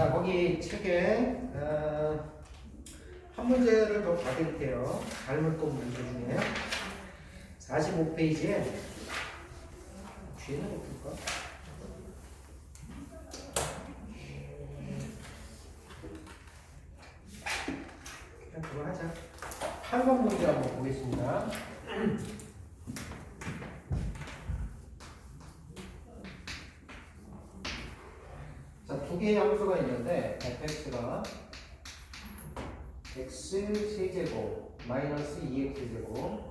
자, 거기 책에 한 문제를 더 봐드릴게요. 닮은 또 문제 중에 45페이지에 뒤에는 어떨까? 그냥 그거 하자. 8번 문제 한번 보겠습니다. 자, 두 개의 함수가 있는데 fx가 x 세제곱 마이너스 2x 제곱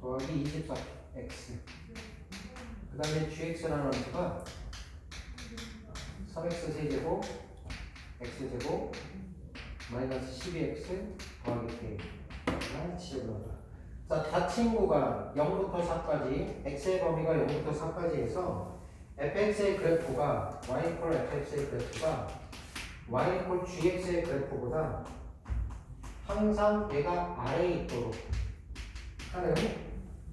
더하기 24x 그 다음에 gx라는 함수가 3x 세제곱 x 제곱 마이너스 12x 더하기 k 자, 닫힌 구간 0부터 4까지 x의 범위가 0부터 4까지 해서 fx의 그래프가 y 이퀄 fx의 그래프가 y 이퀄 gx의 그래프보다 항상 얘가 아래에 있도록 하는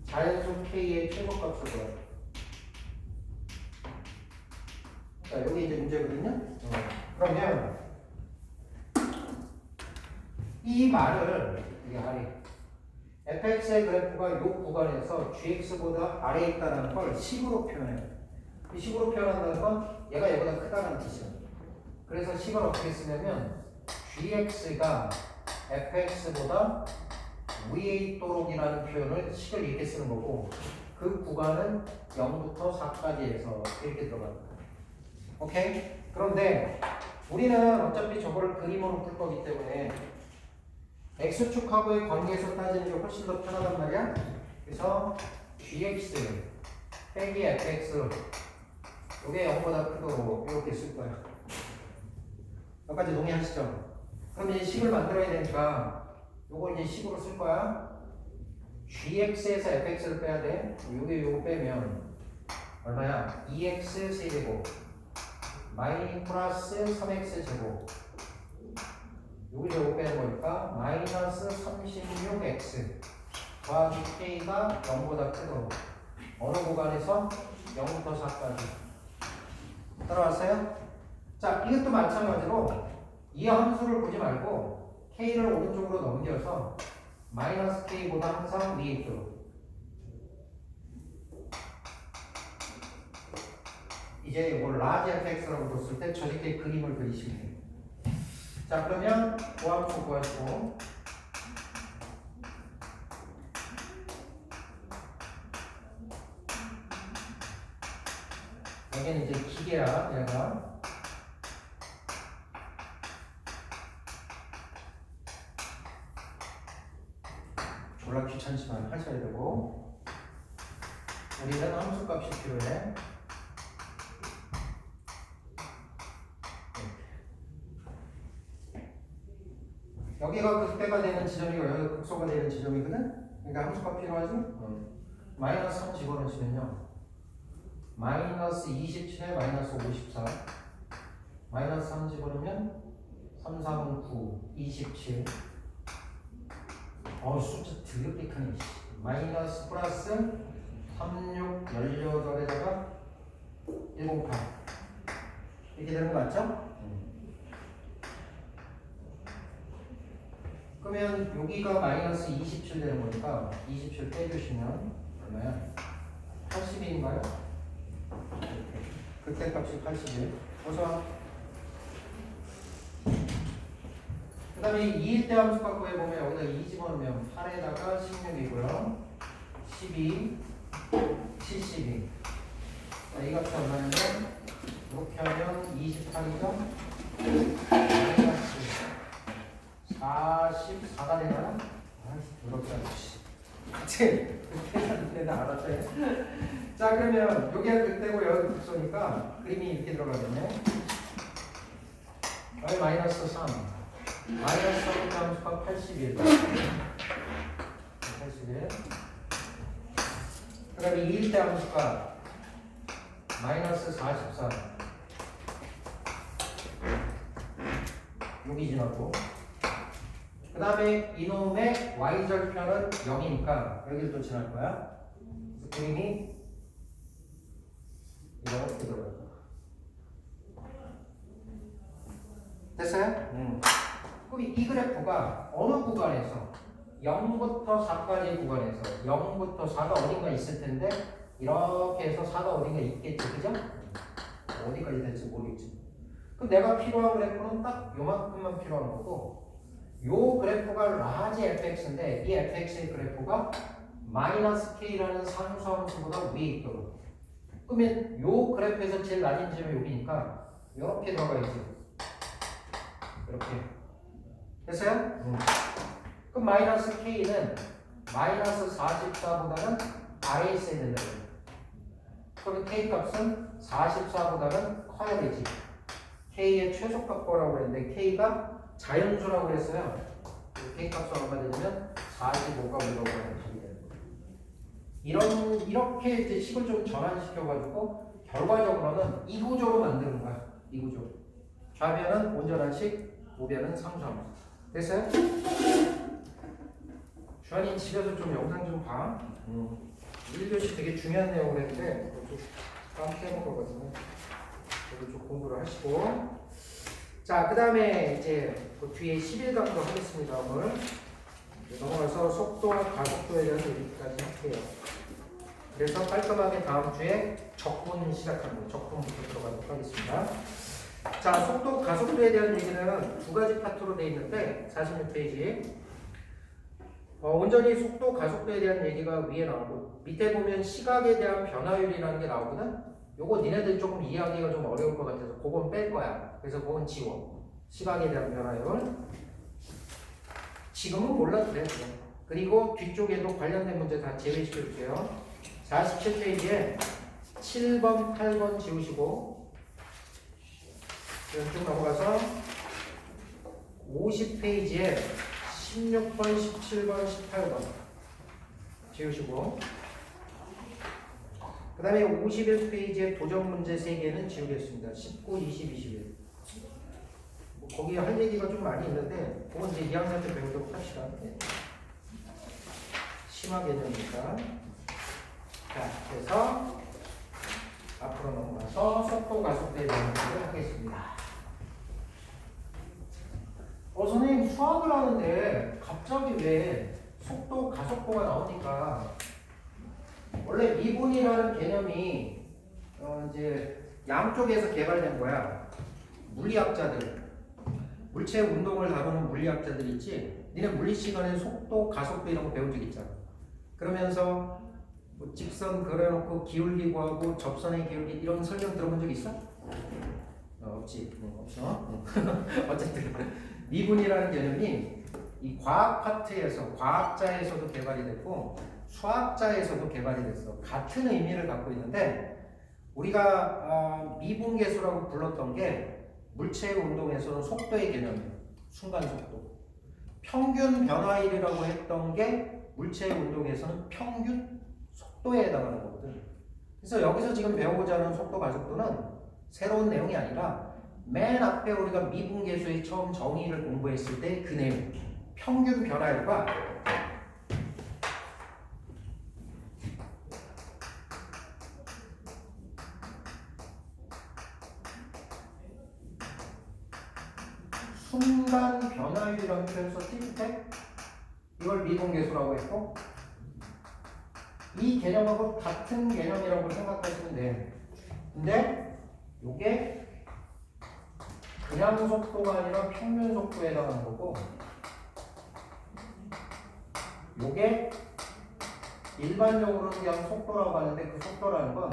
자연수 k의 최소값을 구해요. 자, 여기 이제 문제거든요. 그러면 이 말을 이게 아래 fx의 그래프가 이 구간에서 gx보다 아래에 있다는 걸 식으로 표현해요. 이 식으로 표현한다는 건 얘가 얘보다 크다는 뜻이에요. 그래서 식을 어떻게 쓰냐면 gx가 fx보다 위에 있도록이라는 표현을 식을 이렇게 쓰는 거고 그 구간은 0부터 4까지 해서 이렇게 들어갑니다. 오케이? 그런데 우리는 어차피 저거를 그림으로 풀 거기 때문에 x축하고의 관계에서 따지는 게 훨씬 더 편하단 말이야. 그래서 gx 빼기 fx 이게 0보다 크도록 이렇게 쓸 거야. 여기까지 동의하시죠? 그럼 이제 식을 만들어야 되니까 요걸 이제 식으로 쓸 거야. gx에서 fx를 빼야 돼. 요거 빼면 얼마야? 2x 세제곱 마이너스 플러스 3x 제곱 요거 빼는 거니까 마이너스 36x 더하기 k가 0보다 크도록 어느 구간에서 0부터 4까지 따라왔어요? 자, 이것도 마찬가지로 이 함수를 보지 말고 k를 오른쪽으로 넘겨서 마이너스 k보다 항상 위에 있도록 이제 이걸 라지 fx라고 뒀을 때 저렇게 그림을 그리시면 돼요. 자, 그러면 그 함수 구하시고 여기는 이제 기계야. 얘가 졸라 귀찮지만 하셔야 되고 우리는 함수값이 필요해. 여기가 극대가 되는 지점이고 여기가 극소가 되는 지점이거든? 그러니까 함수값 필요하지? 마이너스 3 집어넣으시면요 마이너스 27에 마이너스 54 마이너스 3 집어넣으면 3, 4분 9, 27 숫자 드럽게 크네. 마이너스 플러스 36, 18에다가 108 이렇게 되는 거 맞죠? 그러면 여기가 마이너스 27 되는 거니까 27 빼주시면 얼마야? 80인가요? 그때 값이 81. 어서 그 다음에 2일 때 함수 갖고 해보면 여기다 2 집어넣으면 8에다가 16이고요 12, 72. 자, 이 값이 얼마냐면 이렇게 하면 28이죠? 마이너스 44가 되나요? 아이씨, 더럽다. 같이 계산을 알았어. 자, 그러면 여기가 극대고 여기 극소니까 그림이 이렇게 들어가겠네. 여기 마이너스 3. 마이너스 3의 함수가 81. 81. 그 다음에 2일 때 함수가 마이너스 44. 여기 지나고. 그 다음에 이놈의 y절편은 0이니까 여기를 또 지날 거야. 그래서 그림이 이렇게 들어가요. 됐어요? 그럼 이 그래프가 어느 구간에서 0부터 4까지 구간에서 0부터 4가 어딘가 있을 텐데 이렇게 해서 4가 어딘가 있겠지, 그죠? 어디까지 될지 모르겠지. 그럼 내가 필요한 그래프는 딱 요만큼만 필요한 거고, 요 그래프가 라지 fx인데 이 fx의 그래프가 마이너스 k라는 상수함수보다 위에 있도록. 그러면 요 그래프에서 제일 낮은 지점이 여기니까 이렇게 들어가야지. 이렇게. 됐어요? 그럼 마이너스 k는 마이너스 44보다는 아래에 있어야 된다. 그럼 k 값은 44보다는 커야 되지. k의 최소값 보라고 그랬는데 k가 자연수라고 그랬어요. k 값은 얼마 되냐면 45가 우리가 구하는 답이 되는 거예요. 이렇게 이제 식을 좀 전환시켜가지고 결과적으로는 이 구조로 만드는 거야. 이 구조. 좌변은 온전한 식, 우변은 상수함수. 됐어요? 주한이 집에서 좀 영상 좀 봐. 1교시 되게 중요한 내용을 했는데 좀 깜빡한 거거든요. 저도 좀 공부를 하시고. 자, 그 다음에 이제 그 뒤에 11강도 하겠습니다. 오늘 넘어가서 속도와 가속도에 대한 얘기까지 할게요. 그래서 깔끔하게 다음 주에 적분 시작하는 거, 적분부터 들어가도록 하겠습니다. 자, 속도, 가속도에 대한 얘기는 두 가지 파트로 되어 있는데 46페이지. 온전히 속도, 가속도에 대한 얘기가 위에 나오고 밑에 보면 시각에 대한 변화율이라는 게 나오거든. 요거 니네들 조금 이해하기가 좀 어려울 것 같아서 그건 뺄 거야. 그래서 그건 지워. 시각에 대한 변화율. 지금은 몰라도 돼. 그리고 뒤쪽에도 관련된 문제 다 제외시켜 줄게요. 47페이지에 7번, 8번 지우시고 쭉 넘어가서 50페이지에 16번, 17번, 18번 지우시고 그 다음에 51페이지에 도전 문제 3개는 지우겠습니다. 19, 20, 21 거기 할 얘기가 좀 많이 있는데 그건 이제 2학년 때 배우도록 합시다. 네. 심화 개념이니까. 자, 그래서 앞으로 넘어가서 속도 가속도에 대한 문제를 하겠습니다. 선생님 수학을 하는데 갑자기 왜 속도 가속도가 나오니까 원래 미분이라는 개념이 이제 양쪽에서 개발된 거야. 물리학자들, 물체 운동을 다루는 물리학자들 있지. 니네 물리 시간에 속도, 가속도 이런 거 배운 적 있잖아. 그러면서 뭐 직선 그려놓고 기울기 구하고 접선의 기울기 이런 설명 들어본 적 있어? 없지. 없어. 어쨌든 미분이라는 개념이 이 과학 파트에서 과학자에서도 개발이 됐고 수학자에서도 개발이 됐어. 같은 의미를 갖고 있는데 우리가 미분계수라고 불렀던 게 물체의 운동에서는 속도의 개념이에요. 순간 속도. 평균 변화율이라고 했던 게 물체의 운동에서는 평균 속도에 해당하는 거거든. 그래서 여기서 지금 배우고자 하는 속도 가속도는 새로운 내용이 아니라 맨 앞에 우리가 미분계수의 처음 정의를 공부했을 때 그 내용. 평균 변화율과 순간 변화율이라는 표현을 썼지? 이걸 미분계수라고 했고 이 개념하고 같은 개념이라고 생각하시면 돼. 근데 이게 그냥 속도가 아니라 평균 속도에 해당하는 거고 이게 일반적으로는 그냥 속도라고 하는데 그 속도라는 건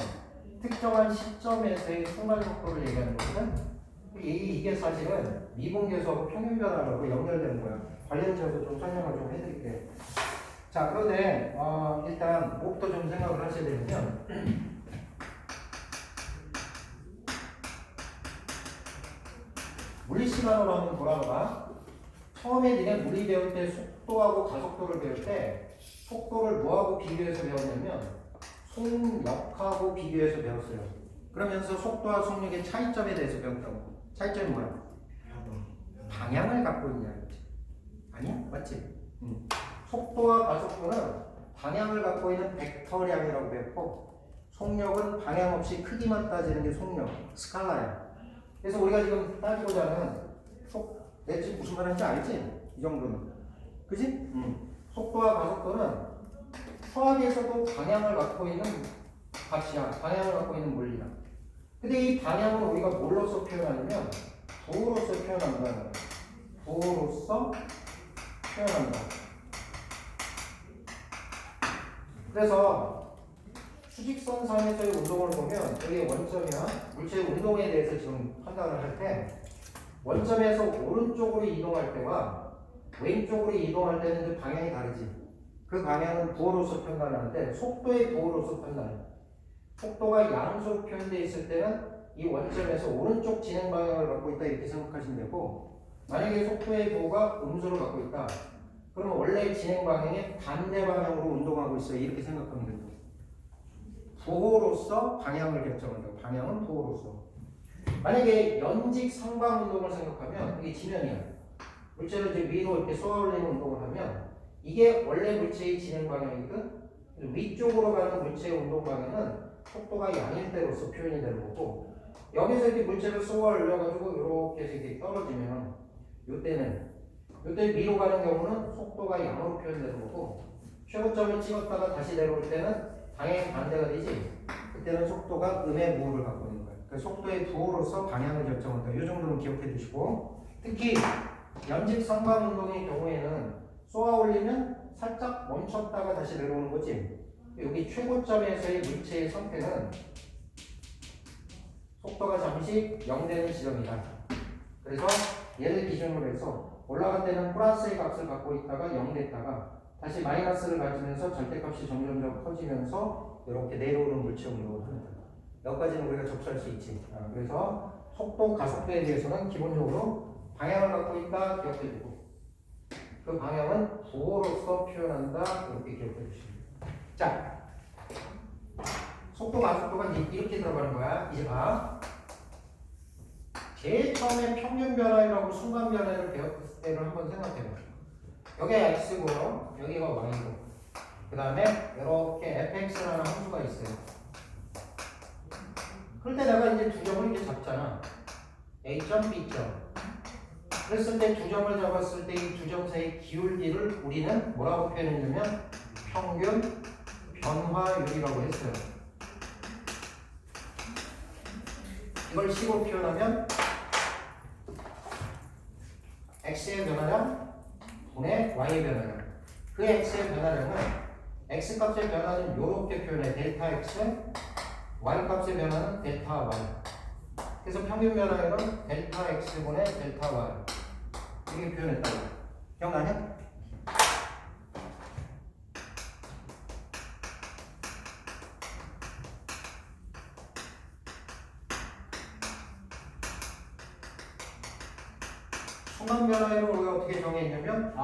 특정한 시점에서의 순간 속도를 얘기하는 거거든. 이게 사실은 미분계수하고 평균 변화라고 연결되는 거야. 관련지어서 좀 설명을 좀 해드릴게요. 자, 그런데 일단 뭐부터 좀 생각을 하셔야 되냐면 물리 시간으로 한번 돌아가. 처음에 니네 물리 배울 때 속도하고 가속도를 배울 때 속도를 뭐하고 비교해서 배웠냐면 속력하고 비교해서 배웠어요. 그러면서 속도와 속력의 차이점에 대해서 배웠다고. 차이점이 뭐야? 방향을 갖고 있냐. 아니야? 맞지? 속도와 가속도는 방향을 갖고 있는 벡터량이라고 배웠고 속력은 방향 없이 크기만 따지는 게 속력, 스칼라야. 그래서 우리가 지금 따지고자 하는 내 지금 무슨 말인지 알지? 이 정도는. 그지? 속도와 가속도는 수학에서도 방향을 갖고 있는 가치야. 방향을 갖고 있는 물리야. 근데 이 방향을 우리가 뭘로써 표현하냐면 도로서 표현한다. 도로서 표현한다. 그래서 수직선상에서의 운동을 보면 여기 원점이야. 물체의 운동에 대해서 지금 판단을 할 때 원점에서 오른쪽으로 이동할 때와 왼쪽으로 이동할 때는 그 방향이 다르지. 그 방향은 부호로서 판단하는데 속도의 부호로서 판단해. 속도가 양수로 표현되어 있을 때는 이 원점에서 오른쪽 진행 방향을 갖고 있다 이렇게 생각하시면 되고, 만약에 속도의 부호가 음수를 갖고 있다 그러면 원래 진행 방향의 반대 방향으로 운동하고 있어 이렇게 생각하면 됩니다. 부호로서 방향을 결정한다. 방향은 부호로서. 만약에 연직 상방 운동을 생각하면 이게 지면이야. 물체를 이제 위로 이렇게 쏘아올리는 운동을 하면 이게 원래 물체의 진행 방향이거든. 위쪽으로 가는 물체의 운동 방향은 속도가 양일 때로서 표현이 되는 거고, 여기서 이렇게 물체를 쏘아올려가지고 이렇게 해서 이렇게 떨어지면 요때 위로 가는 경우는 속도가 양으로 표현되는 거고, 최고점을 찍었다가 다시 내려올 때는 방향이 반대가 되지. 그때는 속도가 음의 부호를 갖고 있는 거예요. 그러니까 속도의 부호로서 방향을 결정한다. 이 정도는 기억해 두시고, 특히 연직 상방 운동의 경우에는 쏘아 올리면 살짝 멈췄다가 다시 내려오는 거지. 여기 최고점에서의 물체의 상태는 속도가 잠시 0되는 지점이다. 그래서 얘를 기준으로 해서 올라갈 때는 플러스의 값을 갖고 있다가 0 됐다가 다시 마이너스를 가지면서 절대값이 점점점 커지면서 이렇게 내려오는 물체 운동을 합니다. 여기까지는 우리가 접수할 수 있지. 그래서 속도, 가속도에 대해서는 기본적으로 방향을 갖고 있다 기억해주고, 그 방향은 부호로서 표현한다 이렇게 기억해주십니다. 자, 속도, 가속도가 이렇게 들어가는 거야. 이제 봐. 제일 처음에 평균 변화율하고 순간 변화율을 배웠을 때를 한번 생각해봐. 여기가 x고요, 여기가 y고, 그 다음에 이렇게 fx라는 함수가 있어요. 그럴 때 내가 이제 두 점을 이렇게 잡잖아. a점, b점. 그랬을 때 두 점을 잡았을 때 이 두 점 사이 기울기를 우리는 뭐라고 표현했냐면 평균 변화율이라고 했어요. 이걸 식으로 표현하면 x의 변화량 분의 y의 변화량. 그 x의 변화량은 x 값의 변화는 이렇게 표현해. 델타 x, y 값의 변화는 델타 y. 그래서 평균 변화율은 델타 x분의 델타 y 이렇게 표현했다고. 기억나냐? 순간 변화율을 우리가 어떻게 정했냐면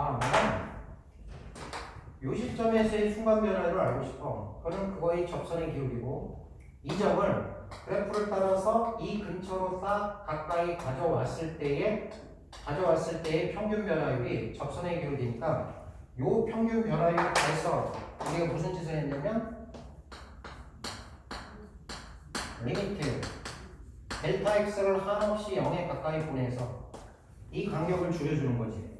요 시점에서의 순간 변화율을 알고 싶어. 그거는 그거의 접선의 기울기고, 이 점을 그래프를 따라서 이 근처로 딱 가까이 가져왔을 때의 평균 변화율이 접선의 기울기니까 요 평균 변화율을 해서 우리가 무슨 짓을 했냐면 리미트 델타 x를 한없이 0에 가까이 보내서 이 간격을 줄여주는 거지.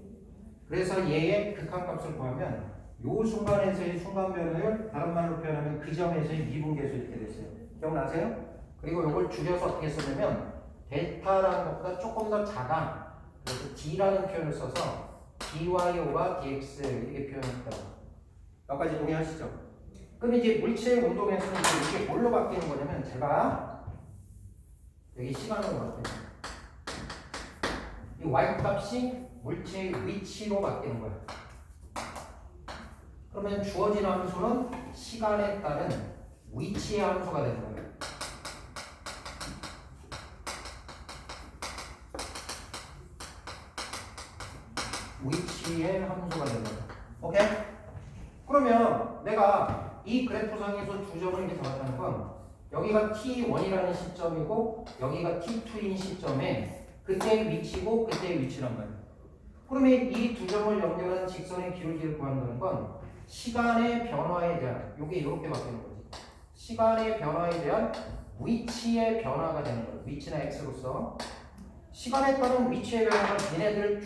그래서 얘의 극한값을 구하면 요 순간에서의 순간 변화율, 다른 말로 표현하면 그 점에서의 미분계수 이렇게 됐어요. 기억나세요? 그리고 이걸 줄여서 어떻게 썼냐면 델타라는 것보다 조금 더 작아. 그래서 d라는 표현을 써서 dy over dx 이렇게 표현했다고. 여기까지 동의하시죠? 그럼 이제 물체의 운동에서는 이게 뭘로 바뀌는 거냐면, 제가 여기 시간으로 바뀌는 거예요. 이 y 값이 물체의 위치로 바뀌는 거야. 그러면 주어진 함수는 시간에 따른 위치의 함수가 되는 거예요. 위치의 함수가 되는 거예요. 오케이? 그러면 내가 이 그래프상에서 두 점을 이렇게 잡았다는 건 여기가 t1이라는 시점이고 여기가 t2인 시점에 그때의 위치고 그때의 위치란 말이에요. 그러면 이 두 점을 연결한 직선의 기울기를 구한다는 건 시간의 변화에 대한, 요게 이렇게 바뀌는 거지. 시간의 변화에 대한 위치의 변화가 되는 거예요. 위치나 x로서 시간에 따른 위치의 변화가 니네들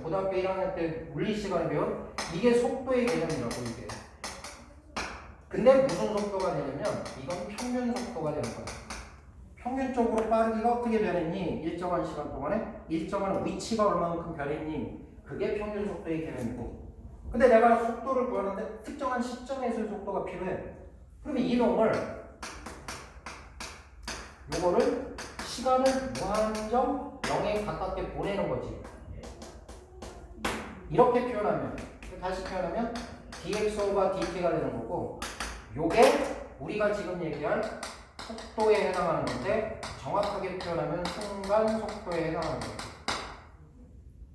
고등학교 1학년 때 물리 시간에 배운 이게 속도의 개념이라고 이게. 근데 무슨 속도가 되냐면 이건 평균 속도가 되는 거야. 평균적으로 빠르기가 어떻게 변했니? 일정한 시간 동안에 일정한 위치가 얼마만큼 변했니? 그게 평균 속도의 개념이고. 근데 내가 속도를 구하는데 특정한 시점에서의 속도가 필요해. 그러면 이놈을 요거를 시간을 무한정 0에 가깝게 보내는 거지. 이렇게 표현하면 다시 표현하면 dx가 dt가 되는 거고 요게 우리가 지금 얘기할 속도에 해당하는 건데 정확하게 표현하면 순간 속도에 해당하는 거죠.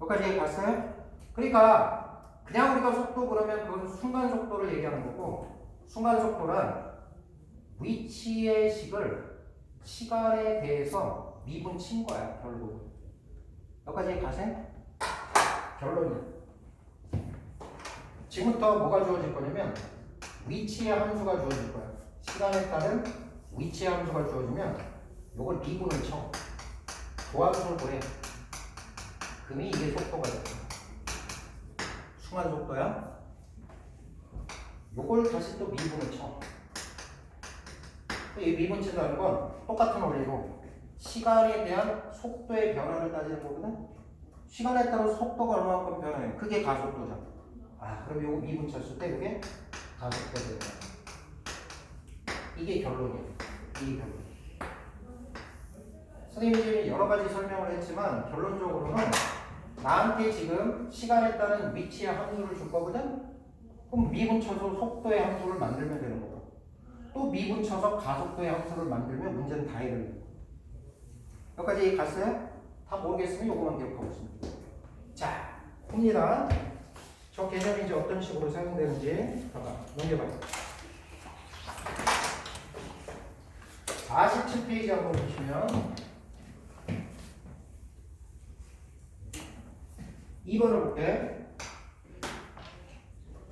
여기까지 봤어요? 그러니까 그냥 우리가 속도 그러면 그건 순간 속도를 얘기하는 거고 순간 속도란 위치의 식을 시간에 대해서 미분친 거야 결국. 여기까지 가세요? 결론이야. 지금부터 뭐가 주어질 거냐면 위치의 함수가 주어질 거야. 시간에 따른 위치의 함수가 주어지면 요걸 미분을 쳐. 도함수를 보내. 그러면 이게 속도가 돼. 순간 속도야. 요걸 다시 또 미분을 쳐. 이 미분 친다는 건 똑같은 원리로 시간에 대한 속도의 변화를 따지는 거거든. 시간에 따라 속도가 얼마만큼 변해. 그게 가속도잖아. 그럼 요거 미분 쳤을 때 이게 가속도 되는 거야. 이게 결론이야. 이게 결론. 선생님이 지금 여러 가지 설명을 했지만 결론적으로는 나한테 지금 시간에 따른 위치의 함수를 줄 거거든. 그럼 미분 쳐서 속도의 함수를 만들면 되는 거고. 또 미분 쳐서 가속도의 함수를 만들면 문제는 다 해결돼. 여기까지 갔어요? 다 모르겠으면 요거만 기억하고 있습니다. 자, 봅니다. 저 개념이 이제 어떤 식으로 사용되는지 봐봐. 넘겨봐요. 47페이지 한번 보시면 2번을 볼게.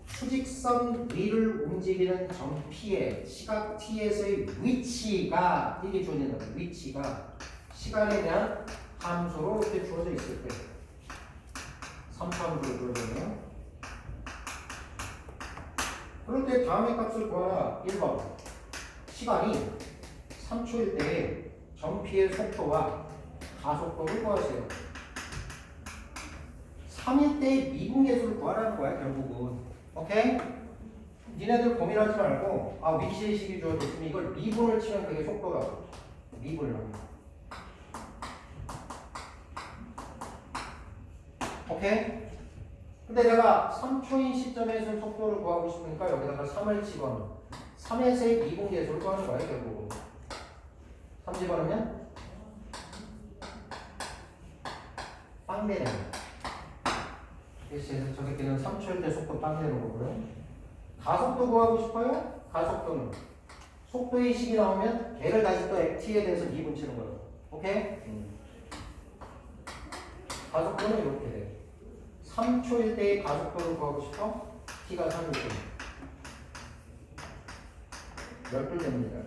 수직선 위를 움직이는 점 P의 시각 T에서의 위치가 이게 주어진다. 위치가 시간에 대한 함수로 이렇게 주어져 있을 때 3차 함수로 주어지네요. 그럴 때 다음의 값을 구하라. 1번 시간이 3초일 때의 점 P의 속도와 가속도를 구하세요. 3일 때의 미분계수를 구하라는 거야 결국은. 오케이? 니네들 고민하지 말고 위치의 식이 주어졌으면 이걸 미분을 치면 그게 속도라고. 미분을 합니다. 오케이? 근데 내가 3초인 시점에서 속도를 구하고 싶으니까 여기다가 3을 집어넣어. 3에서의 미분계수를 구하는 거야 결국은. 3 집어넣으면 빵 되는 거야. 그래서 저 새끼는 3초일 때 속도 빵 되는 거고요. 가속도 구하고 싶어요? 가속도는 속도의 식이 나오면 걔를 다시 또 t에 대해서 미분 치는 거예요. 오케이? 가속도는 이렇게 돼요. 3초일 때의 가속도를 구하고 싶어? t가 3일 때 10배 됩니다.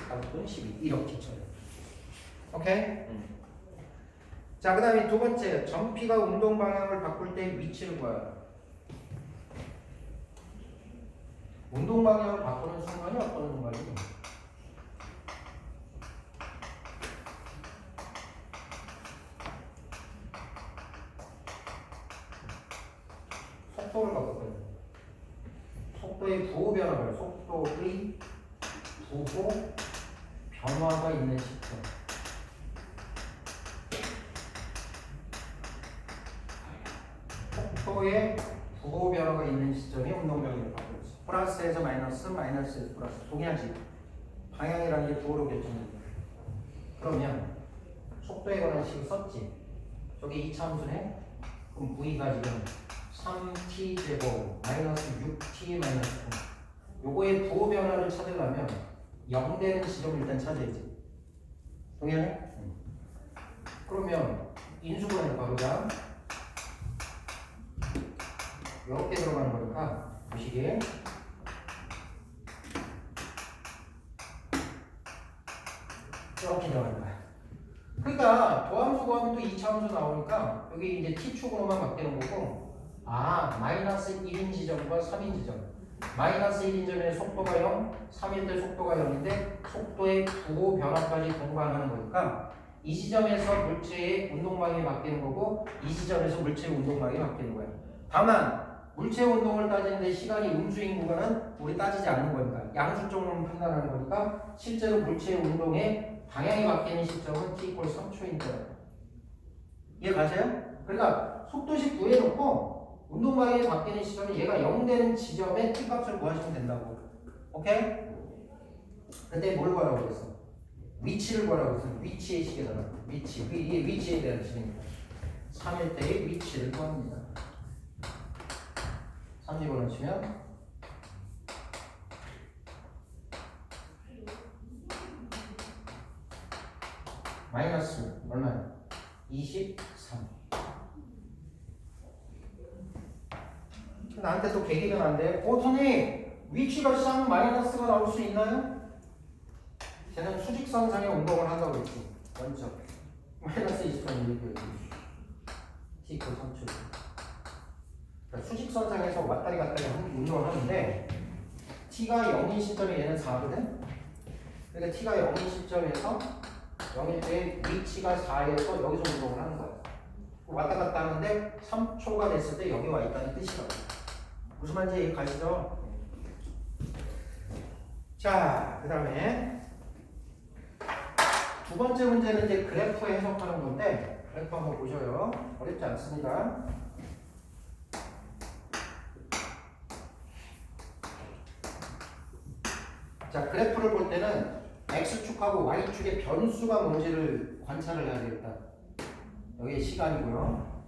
가속도는 12 이렇게 쳐요. 오케이? 자, 그 다음에 두 번째, 점 P가 운동 방향을 바꿀 때 위치를 구하라. 운동 방향을 바꾸는 순간이 어떤 순간이죠? 속도를 바꿨거든요. 속도의 부호 변화를, 속도의 부호 변화가 있는 시점. 속도의 부호 변화가 있는 시점이 운동 방향을 바꾸고 있어. 플러스에서 마이너스, 마이너스에서 플러스. 동의하지? 방향이라는 게 부호로 결정됩니다. 그러면 속도에 관한 식을 썼지. 저게 2차 함수네. 그럼 V가 지금 3t 제곱 마이너스 6t 마이너스 9. 요거의 부호 변화를 찾으려면 0 되는 지점을 일단 찾아야지. 동의하네? 그러면 인수분해 바로자 이렇게 들어가는 거니까 보시기에 이렇게 들어가는 거야. 그러니까 도함수 구하면 또 2차함수 나오니까 여기 이제 t축으로만 바뀌는 거고 마이너스 1인 지점과 3인 지점 마이너스 1인 점의 속도가 0, 3일 때 속도가 0인데 속도의 부호 변화까지 동반하는 거니까 이 지점에서 물체의 운동방향이 바뀌는 거고 이 지점에서 물체의 운동방향이 바뀌는 거예요. 다만 물체 운동을 따지는데 시간이 음수인 구간은 우리 따지지 않는 거니까 양수적으로 판단하는 거니까 실제로 물체의 운동의 방향이 바뀌는 시점은 t = 3초인 거예요. 이해 가세요? 그러니까 속도식 구해놓고 운동 방향이 바뀌는 시점이 얘가 0 되는 지점에 t 값을 구하시면 된다고. 오케이? 그때 뭘 구하라고 그랬어? 위치를 구하라고 그랬어. 위치의 식에다가 위치. 이게 위치에 대한 식입니다. 3일 때의 위치를 구합니다. 3집어넣 치면 마이너스 얼마야? 23. 나한테 또 계기가 난데 선생님 위치가 쌍 마이너스가 나올 수 있나요? 쟤는 수직선상의 운동을 한다고 했지. 먼저 마이너스 23 이렇게 t = 3초. 그러니까 수직선상에서 왔다리 갔다리 운동을 하는데 t가 0인 시점에 얘는 4거든? 그러니까 t가 0인 시점에서 0일 때 위치가 4에서 여기서 운동을 하는 거야. 왔다 갔다 하는데 3초가 됐을 때 여기 와 있다는 뜻이라고. 무슨 말인지 가시죠? 자, 그 다음에 두 번째 문제는 이제 그래프 해석하는 건데 그래프 한번 보셔요. 어렵지 않습니다. 자, 그래프를 볼 때는 X축하고 Y축의 변수가 뭔지를 관찰을 해야 되겠다. 여기 시간이고요.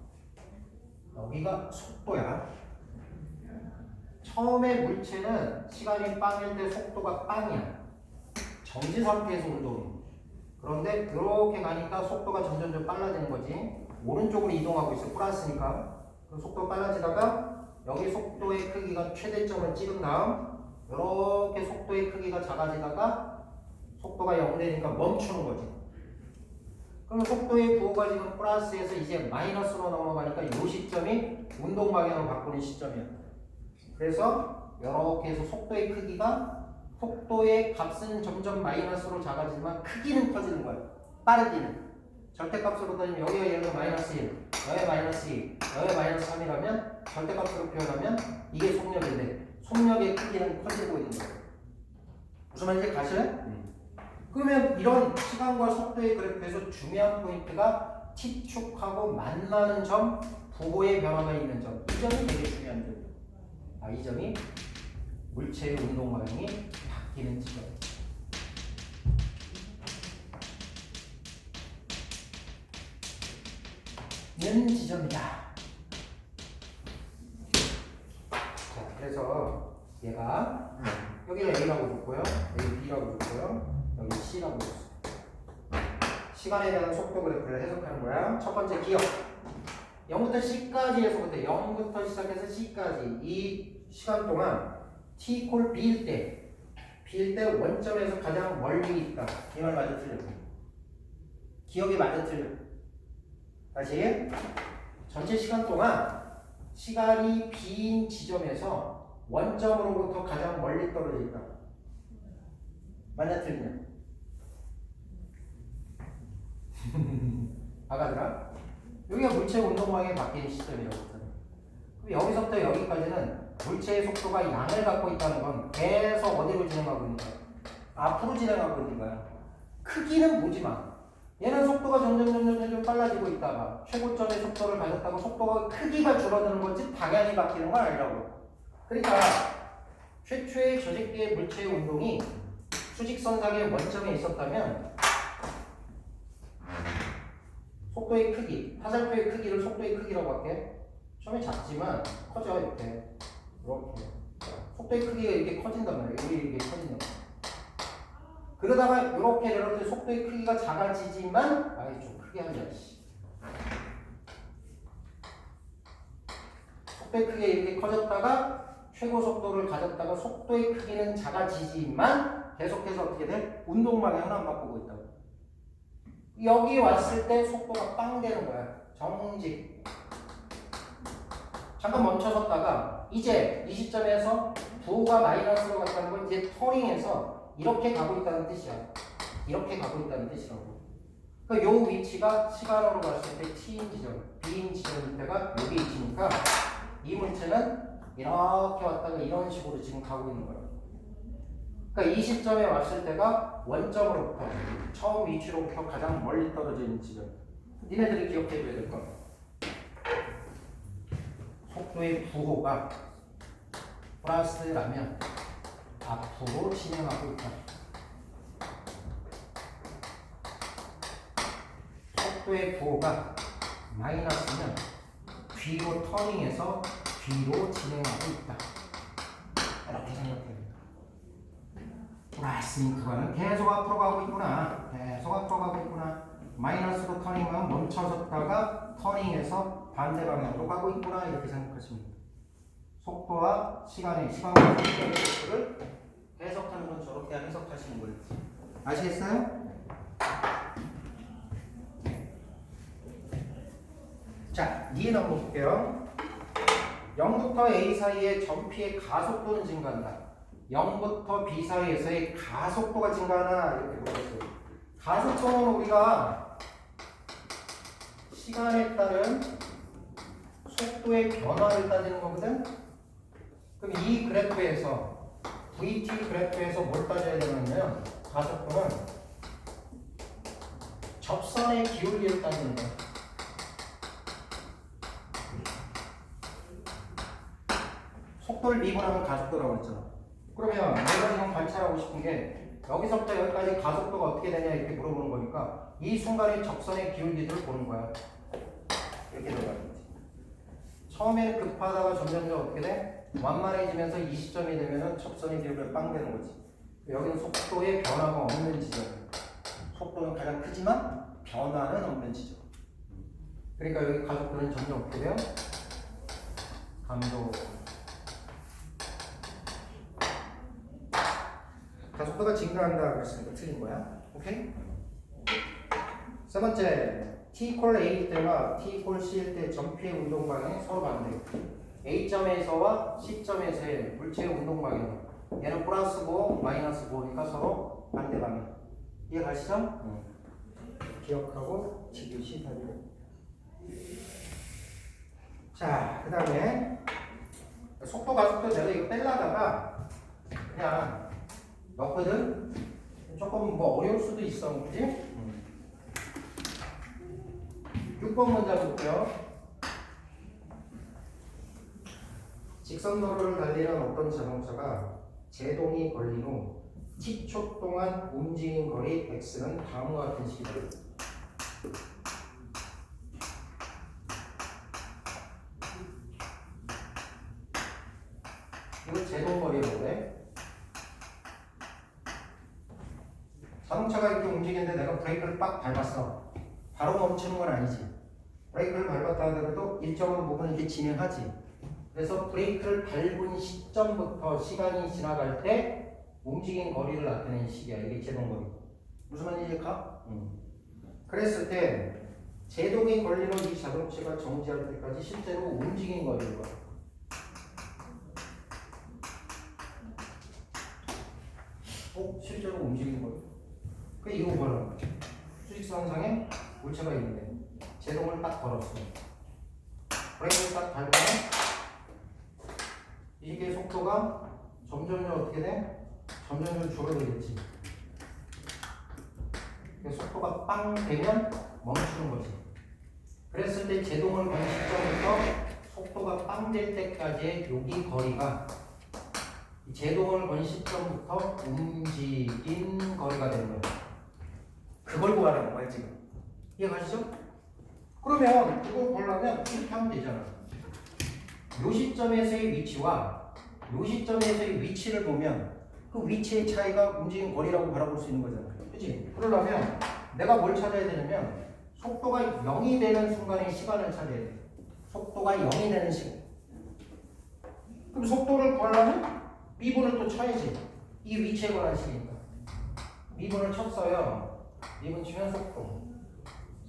여기가 속도야. 처음에 물체는 시간이 빵일 때 속도가 빵이야. 정지 상태에서 운동이. 그런데 이렇게 가니까 속도가 점점 빨라지는 거지. 오른쪽으로 이동하고 있어. 플러스니까. 그럼 속도가 빨라지다가 여기 속도의 크기가 최대점을 찍은 다음 이렇게 속도의 크기가 작아지다가 속도가 0 되니까 멈추는 거지. 그럼 속도의 부호가 지금 플러스에서 이제 마이너스로 넘어가니까 이 시점이 운동 방향을 바꾸는 시점이야. 그래서 이렇게 해서 속도의 크기가 속도의 값은 점점 마이너스로 작아지지만 크기는 커지는 거야. 빠르기는. 절대값으로 따지면 여기가 예를 들어 마이너스 1, 여기 마이너스 2, 여기 마이너스 3이라면 절대값으로 표현하면 이게 속력인데 속력의 크기는 커지고 있는 거예요. 무슨 말인지 가시나요? 그러면 이런 시간과 속도의 그래프에서 중요한 포인트가 t축하고 만나는 점, 부호의 변화가 있는 점. 이 점이 되게 중요한 점이에요. 이 점이 물체의 운동 방향이 바뀌는 지점. 는 지점이다. 자, 그래서 얘가 여기를 A라고 줬고요, 여기 B라고 줬고요, 여기 C라고 줬어요. 시간에 대한 속도 그래프를 해석하는 거야. 첫 번째 기억. 0부터 C까지 해서부터 0부터 시작해서 C까지 이 시간 동안 T 콜 B일 때 원점에서 가장 멀리 있다. 이 말 맞아 틀려? 기억이 맞아 틀려? 다시 전체 시간 동안 시간이 B인 지점에서 원점으로부터 가장 멀리 떨어져 있다. 맞아 틀리냐? 아가들아? 여기가 물체 운동방향이 바뀌는 시점이라고 했잖아요. 그럼 여기서부터 여기까지는 물체의 속도가 양을 갖고 있다는 건 계속 어디로 진행하고 있는 거야? 앞으로 진행하고 있는 거야. 크기는 보지만 얘는 속도가 점점 빨라지고 있다가 최고점의 속도를 가졌다가 속도가 크기가 줄어드는 거지 방향이 바뀌는 건 아니라고. 그러니까 최초의 저직계의 물체의 운동이 수직선상의 원점에 있었다면 속도의 크기, 화살표의 크기를 속도의 크기라고 할게. 처음에 작지만 커져 이렇게. 속도의 크기가 이렇게 커진단 말이에요. 여기 이렇게 커진단 말이에요. 그러다가 이렇게 속도의 크기가 작아지지만 좀 크게 하자. 속도의 크기가 이렇게 커졌다가 최고 속도를 가졌다가 속도의 크기는 작아지지만 계속해서 어떻게 돼? 운동 방향은 안 바꾸고 있다고. 여기 왔을 때 속도가 빵 되는 거야. 정직. 잠깐 멈춰섰다가 이제 이 시점에서 부호가 마이너스로 갔다는 건 이제 터닝해서 이렇게 가고 있다는 뜻이야. 이렇게 가고 있다는 뜻이라고. 그러니까 요 위치가 시간으로 봤을 때 T인 지점, B인 지점일 때가 여기 있으니까 이 물체는 이렇게 왔다가 이런 식으로 지금 가고 있는 거야. 그러니까 이 시점에 왔을 때가 원점으로부터 처음 위치로부터 가장 멀리 떨어져 있는 지점. 니네들이 기억해 줘야 될 거. 속도의 부호가 플러스라면 앞으로 진행하고 있다. 속도의 부호가 마이너스면 뒤로 터닝해서 뒤로 진행하고 있다. 이렇게 생각해요. 플러스인 구간은 계속 앞으로 가고 있구나. 계속 앞으로 가고 있구나. 마이너스로 터닝하면 멈춰섰다가 터닝해서 반대 방향으로 가고 있구나. 이렇게 생각하시면 돼요. 속도와 시간과 속도의 속도를 해석하는 건 저렇게 해석하시는 거예요. 아시겠어요? 자, 이해 한번 볼게요. 0부터 A 사이의 전피의 가속도는 증가한다. 0부터 B 사이에서의 가속도가 증가하나 이렇게 물어봤어요. 가속도는 우리가 시간에 따른 속도의 변화를 따지는 거거든. 그럼 이 그래프에서 VT 그래프에서 뭘 따져야 되냐면 가속도는 접선의 기울기를 따지는 거야. 속도를 미분하면 가속도라고 했잖아. 그러면 내가 지금 관찰하고 싶은 게 여기서부터 여기까지 가속도가 어떻게 되냐 이렇게 물어보는 거니까 이 순간의 접선의 기울기들을 보는 거야. 이렇게 들어가야지. 처음에는 급하다가 점점 어떻게 돼? 완만해지면서 이 시점이 되면은 접선의 기울기가 빵 되는 거지. 여기는 속도의 변화가 없는 지점. 속도는 가장 크지만 변화는 없는 지점. 그러니까 여기 가속도는 점점 어떻게 돼요? 감도. 가속도가 증가한다 그랬으니까 틀린 거야. 오케이? 세 번째, t 콜 a 때와 t 콜 c일 때 전피의 운동 방향이 서로 반대. A점에서와 C점에서의 물체의 운동 방향. 얘는 플러스 고 마이너스 고니까 서로 반대 방향. 이해가시죠? 기억하고 지그시 하고. 자, 그 다음에 속도 가속도 내가 이거 뺄라다가 그냥 넣거든? 조금 뭐 어려울 수도 있어, 그지? 6번 문제 볼게요. 직선도로를 달리는 어떤 자동차가 제동이 걸린 후 t초 동안 움직인 거리 x는 다음과 같은 식이다. 이거 제동거리라고 해. 자동차가 이렇게 움직이는데 내가 브레이크를 빡 밟았어. 바로 멈추는 건 아니지. 브레이크를 밟았다 하더라도 일정한 부분 이렇게 진행하지. 그래서 브레이크를 밟은 시점부터 시간이 지나갈 때 움직인 거리를 나타내는 식이야. 이게 제동거리. 무슨 말인지 가? 그랬을 때 제동이 걸리는 이 자동차가 정지할 때까지 실제로 움직인 거리인 거야. 실제로 움직인 거리. 그 이거 뭐라는 거야? 수직선상에 물체가 있는데 제동을 딱 걸었어. 브레이크를 딱 밟으면 이게 속도가 점점 어떻게 돼? 점점 줄어들겠지. 속도가 빵 되면 멈추는 거지. 그랬을 때 제동을 건 시점부터 속도가 빵 될 때까지의 여기 거리가 제동을 건 시점부터 움직인 거리가 되는 거예요. 그걸 구하라는 거야 지금. 이해가시죠? 그러면 그걸 보려면 이렇게 하면 되잖아. 요 시점에서의 위치와 요 시점에서의 위치를 보면 그 위치의 차이가 움직인 거리라고 바라볼 수 있는 거잖아. 그치? 그러려면 내가 뭘 찾아야 되냐면 속도가 0이 되는 순간의 시간을 찾아야 돼. 속도가 0이 되는 시간. 그럼 속도를 구하려면 미분을 또 쳐야지. 이 위치에 관한 식이니까. 미분을 쳤어요. 미분 치면 속도.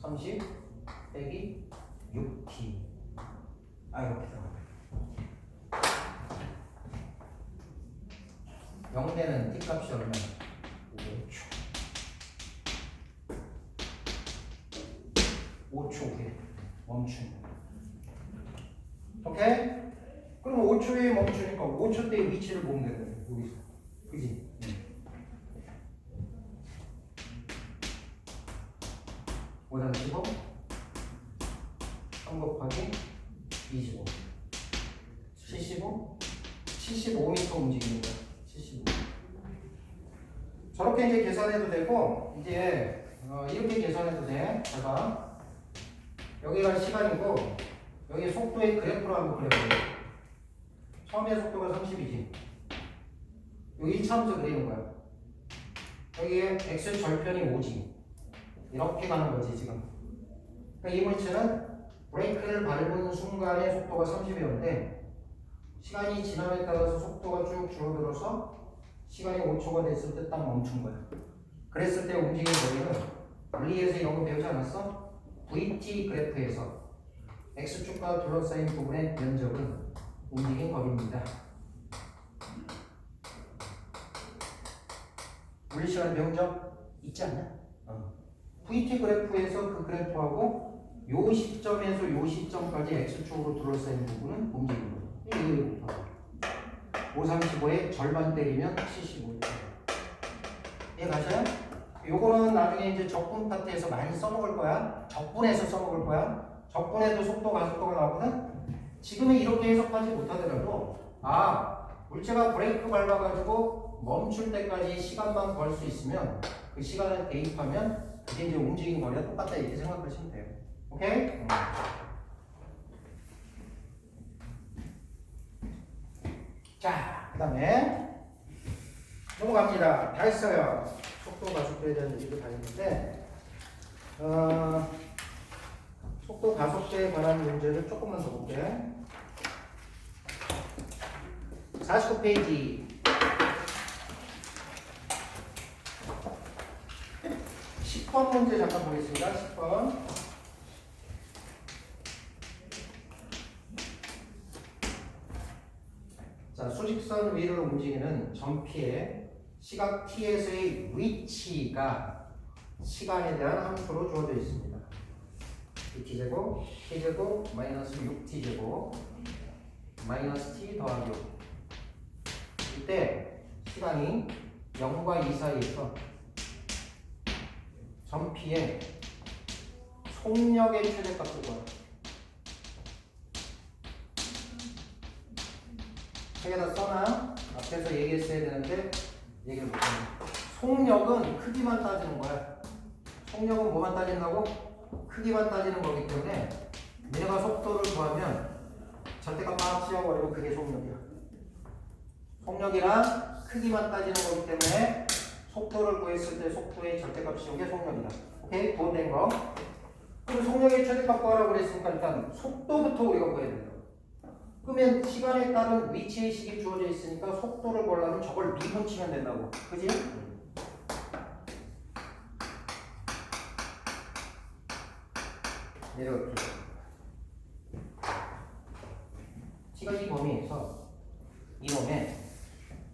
30 빼기 6t. 이렇게 나와요. 0대는 t값이 얼마야? 5초 후에 멈춘. 오케이? 그럼 5초에 멈추니까 5초 때의 위치를 보면 되거든. 여기서. 그지? 5 35 3 곱하기 25 75 75m 움직이는 거야. 75. 저렇게 이제 계산해도 되고, 이제 이렇게 계산해도 돼. 제가 여기가 시간이고 여기 속도의 그래프로 한번 그려볼게요. 처음에 속도가 30이지. 여기 1차원에서 그리는 거야. 여기에 x 절편이 5지. 이렇게 가는 거지 지금. 그러니까 이 물체는 브레이크를 밟은 순간의 속도가 30이었는데 시간이 지남에 따라서 속도가 쭉 줄어들어서 시간이 5초가 됐을 때 딱 멈춘 거야. 그랬을 때 움직이는 거리는 물리에서 이런 거 배우지 않았어? VT 그래프에서 X축과 둘러싸인 부분의 면적은 움직인 거리입니다. 물리 시간에 배운 적 있지 않냐? VT 그래프에서 그 그래프하고 요 시점에서 요 시점까지 X축으로 둘러싸인 부분은 움직이는 거야. 이거 곱하고 5, 35에 절반 때리면 75. 이해가셔요? 요거는 나중에 이제 적분 파트에서 많이 써먹을 거야. 적분에서 써먹을 거야. 적분에도 속도, 가속도가 나오거든. 지금은 이렇게 해석하지 못하더라도 물체가 브레이크 밟아가지고 멈출 때까지 시간만 벌 수 있으면 그 시간을 대입하면 그게 이제 움직이는 거리가 똑같다 이렇게 생각하시면 돼요. 오케이? 자, 그 다음에 넘어갑니다. 다 했어요. 속도, 가속도에 대한 얘기도 다 했는데 속도, 가속도에 관한 문제를 조금만 더 볼게. 49페이지 10번 문제 잠깐 보겠습니다. 10번. 자, 수직선 위를 움직이는 전피의 시각 t에서의 위치가 시간에 대한 함수로 주어져 있습니다. 2t제곱, t제곱, 마이너스 6t제곱, 마이너스 t 더하기 5. 이때 시간이 0과 2 사이에서 전피의 속력의 최대값을 구하라. 세 개 다 써놔. 앞에서 얘기했어야 되는데 얘기를 못하네. 속력은 크기만 따지는 거야. 속력은 뭐만 따진다고? 크기만 따지는 거기 때문에 내가 속도를 구하면 절대값 막 씌워버리면 그게 속력이야. 속력이랑 크기만 따지는 거기 때문에 속도를 구했을 때 속도의 절대값 씌운 게 속력이다. 오케이? 도움된 거. 그럼 속력의 최대값 구하라고 그랬으니까 일단 속도부터 우리가 구해야 된다. 그러면 시간에 따른 위치의 식이 주어져 있으니까 속도를 구하려면 저걸 미분 치면 된다고. 그지? 내려갈게요. T가 이 범위에서 이놈의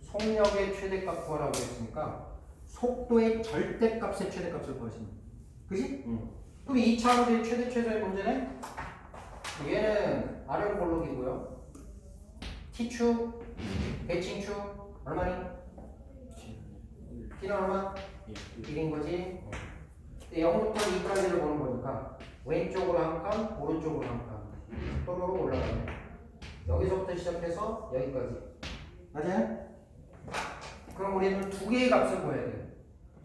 속력의 최대값 구하라고 했으니까 속도의 절대값의 최대값을 구하시면 돼. 그지? 그럼 2차원의 최대 최소의 문제는 얘는 R은 볼록이고요. T축, 대칭축 얼마니? T는 얼마? 1인 거지. 0부터 2까지를 보는 거니까 왼쪽으로 한 칸, 오른쪽으로 한 칸. 속도로 올라가네. 여기서부터 시작해서 여기까지. 맞아요? 그럼 우리는 두 개의 값을 구해야 돼.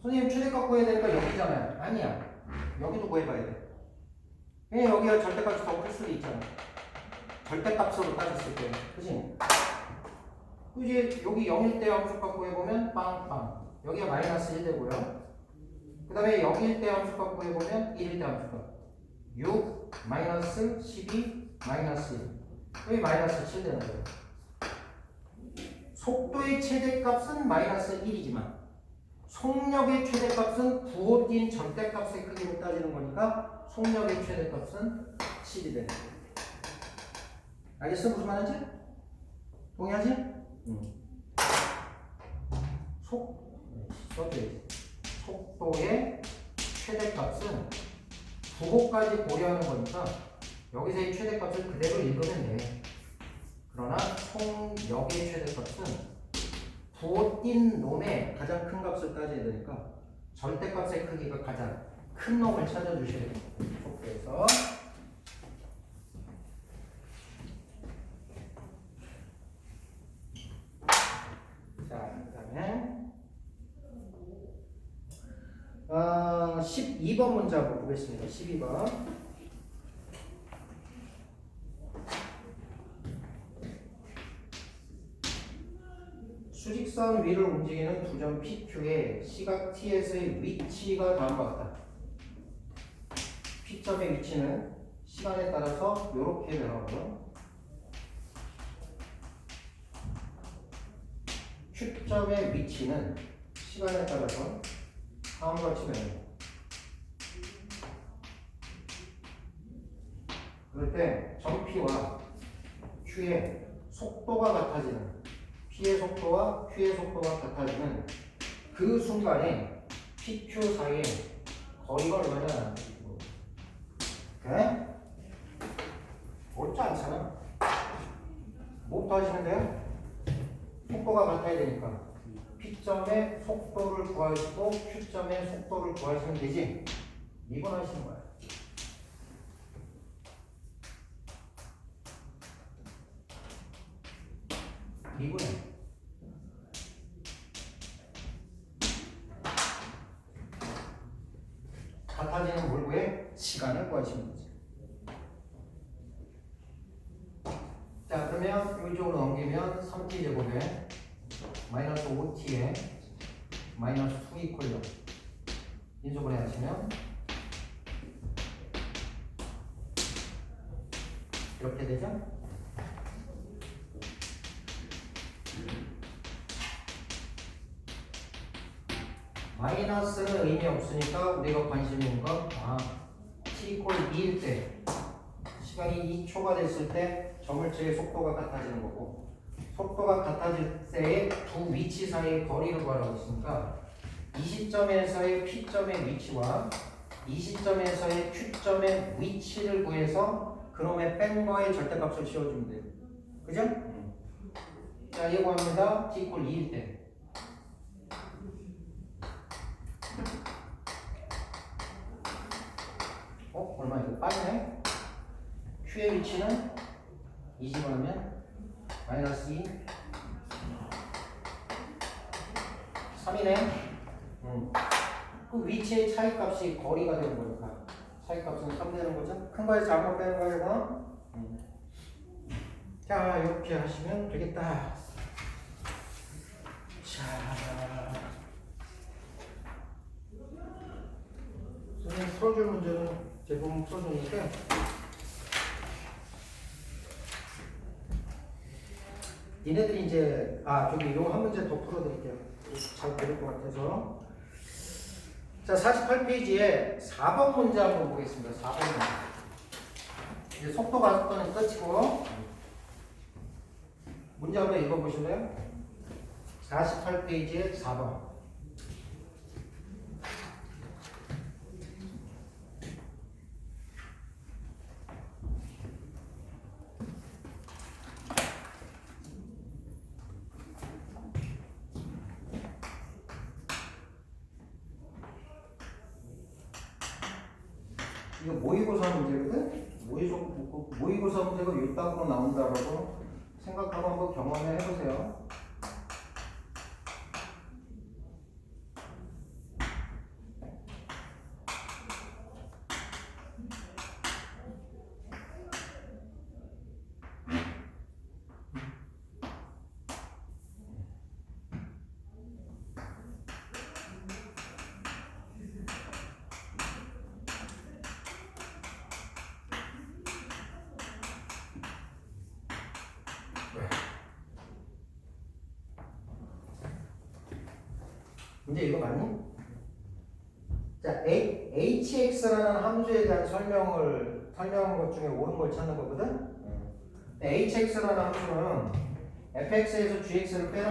선생님 최대값 구해야 되니까 여기잖아요. 아니야. 여기도 구해봐야 돼. 왜 여기가 절대값이 더 클 수도 있잖아. 절대값으로 따졌을 때. 그치? 이제 여기 0일 때 함수값 구해보면 빵빵. 여기가 마이너스 1 되고요. 그 다음에 0일 때 함수값 구해보면 1일 때 함수값. 6, 마이너스 12, 마이너스 1. 여기 마이너스 7 되는 거예요. 속도의 최대값은 마이너스 1이지만 속력의 최대값은 부호 띈 절대값의 크기로 따지는 거니까 속력의 최대값은 10이 되는 거예요. 알겠어? 무슨 말인지? 동의하지? 속도의 최대값은 부호까지 고려하는 거니까 여기서의 최대값을 그대로 읽으면 돼. 그러나 속력의 최대값은 부호 띈 놈의 가장 큰 값을 따져야 되니까 절대값의 크기가 가장 큰 놈을 찾아주셔야 됩니다. 속도에서. 자, 그 다음에 12번 문제 한번 보겠습니다. 12번. 수직선 위를 움직이는 두 점 PQ의 시각 T에서의 위치가 다음과 같다. P점의 위치는 시간에 따라서 이렇게 변하고요. Q점의 위치는 시간에 따라서 다음과 같이 변합니다. 그럴 때 점 P와 Q의 속도가 같아지는 P의 속도와 Q의 속도가 같아지는 그 순간에 PQ 사이의 거리가 얼마냐? 오케이? 어렵지 않잖아. 뭐부터 하시면 돼요? 속도가 같아야 되니까 P점의 속도를 구하시고 Q점의 속도를 구하시면 되지. 미분하시는 거야. 미분해. 같아지는 몰고의 시간을 구하시면 되지. 자, 그러면 이쪽으로 넘기면 3t 제곱에 마이너스 5t에 마이너스 2 이퀄 0 인수분해 하시면 이렇게 되죠? 마이너스는 의미 없으니까 우리가 관심 있는 건 t 이퀄 2일 때 시간이 2초가 됐을 때 점을체의 속도가 같아지는 거고 속도가 같아질 때의 두 위치 사이의 거리를 구하라고 했으니까 이 시점에서의 P점의 위치와 이 시점에서의 Q점의 위치를 구해서 그놈의 뺀 거의 절대값을 씌워주면 돼요. 그죠? 자, 이거 합니다. t 이퀄 2일 때 얼마 이거 빠지네? Q의 위치는 20하면 마이너스 2 3이네. 그 위치의 차이값이 거리가 되는 거니까 차이값은 3 되는 거죠? 큰 거에서 작은 거 빼는 거에서 자, 이렇게 하시면 되겠다. 자, 선생님 풀어줄 문제는 대부분 풀어주니까 니네들이 이제 저기 요거 한 문제 더 풀어드릴게요. 잘 모를 것 같아서. 자, 48페이지에 4번 문제 한번 보겠습니다. 4번 문제. 이제 속도 가속도는 끝이고 문제 한번 읽어보실래요? 48페이지에 4번. 이거 모의고사 문제거든? 모의고사 문제가 요딴으로 나온다라고 생각하고 한번 경험을 해보세요. 이제 이거 맞니? 자, hx라는 함수에 대한 설명한 것 중에 옳은 걸 찾는 거거든? hx라는 함수는 fx에서 gx를 빼놓은